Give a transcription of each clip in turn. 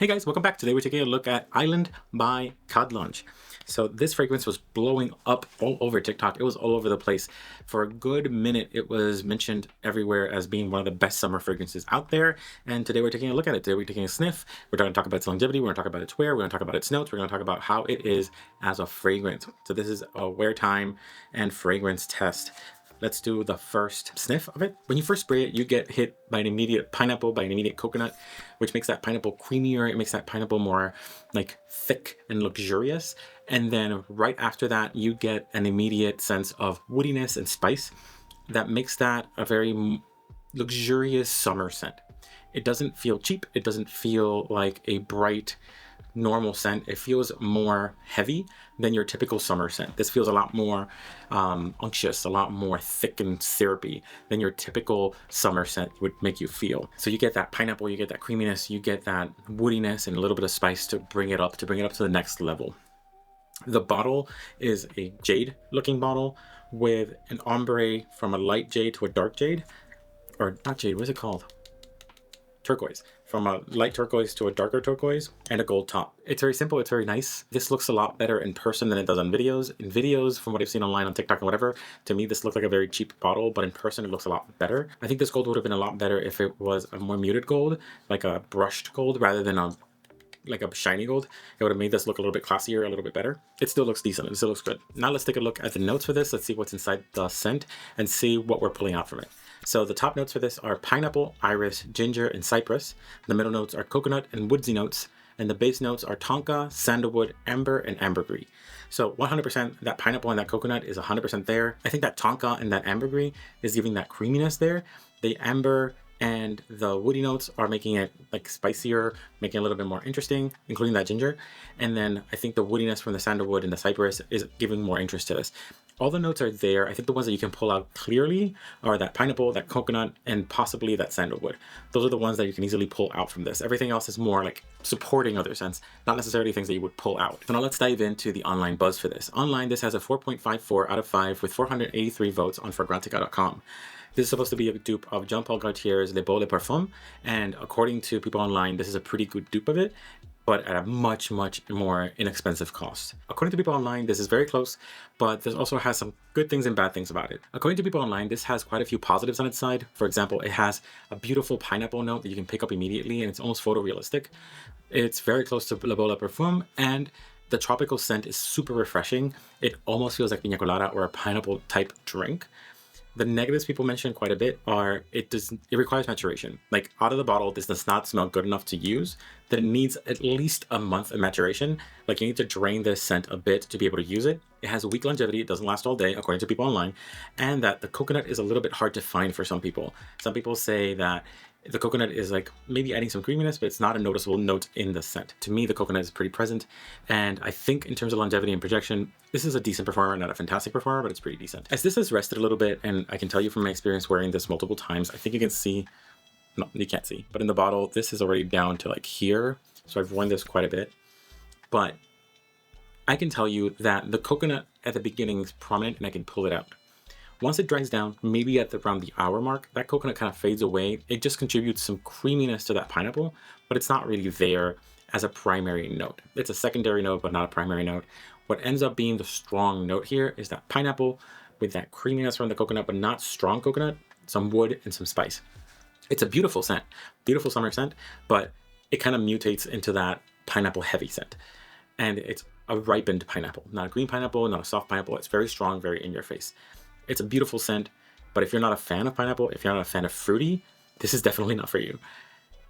Hey guys, welcome back. Today we're taking a look at Island by Khadlaj. So this fragrance was blowing up all over TikTok. It was all over the place. For a good minute, it was mentioned everywhere as being one of the best summer fragrances out there. And today we're taking a look at it. Today we're taking a sniff. We're going to talk about its longevity. We're going to talk about its wear. We're going to talk about its notes. We're going to talk about how it is as a fragrance. So this is a wear time and fragrance test. Let's do the first sniff of it. When you first spray it, you get hit by an immediate pineapple, by an immediate coconut, which makes that pineapple creamier. It makes that pineapple more like thick and luxurious. And then right after that, you get an immediate sense of woodiness and spice that makes that a very luxurious summer scent. It doesn't feel cheap. It doesn't feel like a bright, normal scent. It feels more heavy than your typical summer scent. This feels a lot more unctuous, a lot more thick and syrupy than your typical summer scent would make you feel. So you get that pineapple, you get that creaminess, you get that woodiness and a little bit of spice to bring it up to the next level. The bottle is a jade looking bottle with an ombre from a light jade to a dark jade, or not jade, what is it called? Turquoise, from a light turquoise to a darker turquoise, and a gold top. It's very simple, it's very nice. This looks a lot better in person than it does on videos. In videos, from what I've seen online on TikTok and whatever, to me this looked like a very cheap bottle, but in person it looks a lot better. I think this gold would have been a lot better if it was a more muted gold, like a brushed gold rather than a shiny gold. It would have made this look a little bit classier, a little bit better. It still looks decent, it still looks good. Now let's take a look at the notes for this. Let's see what's inside the scent and see what we're pulling out from it. So the top notes for this are pineapple, iris, ginger, and cypress. The middle notes are coconut and woodsy notes. And the base notes are tonka, sandalwood, amber, and ambergris. So 100% that pineapple and that coconut is 100% there. I think that tonka and that ambergris is giving that creaminess there. The amber and the woody notes are making it like spicier, making it a little bit more interesting, including that ginger. And then I think the woodiness from the sandalwood and the cypress is giving more interest to this. All the notes are there. I think the ones that you can pull out clearly are that pineapple, that coconut, and possibly that sandalwood. Those are the ones that you can easily pull out from this. Everything else is more like supporting other scents, not necessarily things that you would pull out. So now let's dive into the online buzz for this. Online, this has a 4.54 out of 5 with 483 votes on Fragrantica.com. This is supposed to be a dupe of Jean Paul Gaultier's Le Beau Parfum, and according to people online, this is a pretty good dupe of it, but at a much more inexpensive cost. According to people online, this is very close, but this also has some good things and bad things about it. According to people online, this has quite a few positives on its side. For example, it has a beautiful pineapple note that you can pick up immediately, and it's almost photorealistic. It's very close to Le Beau Parfum, and the tropical scent is super refreshing. It almost feels like piña colada or a pineapple type drink. The negatives people mention quite a bit are it requires maturation. Like out of the bottle, this does not smell good enough to use, that it needs at least a month of maturation. Like you need to drain this scent a bit to be able to use it. It has a weak longevity, it doesn't last all day, according to people online, and that the coconut is a little bit hard to find for some people. Some people say that the coconut is like maybe adding some creaminess, but it's not a noticeable note in the scent. To me, the coconut is pretty present. And I think in terms of longevity and projection, this is a decent performer, not a fantastic performer, but it's pretty decent. As this has rested a little bit, and I can tell you from my experience wearing this multiple times, I think you can see, no, you can't see, but in the bottle, this is already down to like here. So I've worn this quite a bit, but I can tell you that the coconut at the beginning is prominent and I can pull it out. Once it dries down, maybe at around the hour mark, that coconut kind of fades away. It just contributes some creaminess to that pineapple, but it's not really there as a primary note. It's a secondary note, but not a primary note. What ends up being the strong note here is that pineapple with that creaminess from the coconut, but not strong coconut, some wood and some spice. It's a beautiful scent, beautiful summer scent, but it kind of mutates into that pineapple heavy scent. And it's a ripened pineapple, not a green pineapple, not a soft pineapple. It's very strong, very in your face. It's a beautiful scent, but if you're not a fan of pineapple, if you're not a fan of fruity, this is definitely not for you.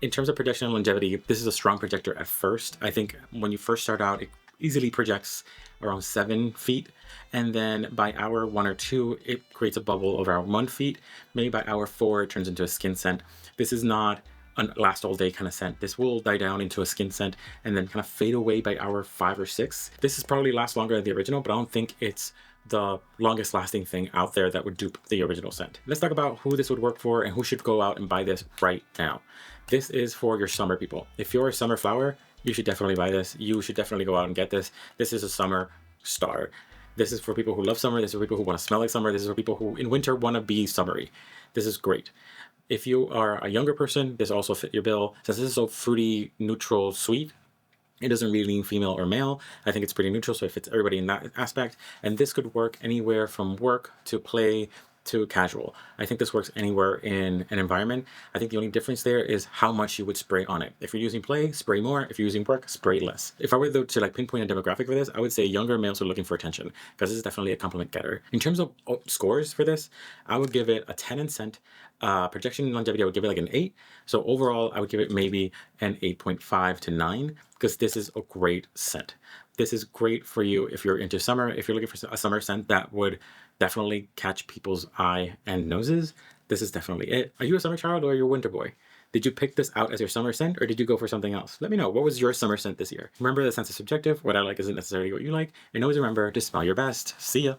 In terms of projection and longevity, this is a strong projector at first. I think when you first start out, it easily projects around 7 feet. And then by hour 1 or 2, it creates a bubble of around 1 feet. Maybe by hour 4, it turns into a skin scent. This is not a last all day kind of scent. This will die down into a skin scent and then kind of fade away by hour 5 or 6. This is probably last longer than the original, but I don't think it's the longest lasting thing out there that would dupe the original scent. Let's talk about who this would work for and who should go out and buy this right now. This is for your summer people. If you're a summer flower, you should definitely buy this. You should definitely go out and get this. This is a summer star. This is for people who love summer. This is for people who want to smell like summer. This is for people who in winter want to be summery. This is great. If you are a younger person, this also fit your bill. Since this is so fruity, neutral, sweet, it doesn't really lean female or male. I think it's pretty neutral, so it fits everybody in that aspect. And this could work anywhere from work to play to casual. I think this works anywhere in an environment. I think the only difference there is how much you would spray on it. If you're using play, spray more. If you're using work, spray less. If I were though to like pinpoint a demographic for this, I would say younger males are looking for attention, because this is definitely a compliment getter. In terms of scores for this, I would give it a 10 in scent. Projection and longevity, I would give it like an 8. So overall, I would give it maybe an 8.5 to 9, because this is a great scent. This is great for you if you're into summer. If you're looking for a summer scent that would definitely catch people's eye and noses, this is definitely it. Are you a summer child or are you a winter boy? Did you pick this out as your summer scent, or did you go for something else? Let me know. What was your summer scent this year? Remember, the scent is subjective. What I like isn't necessarily what you like. And always remember to smell your best. See ya.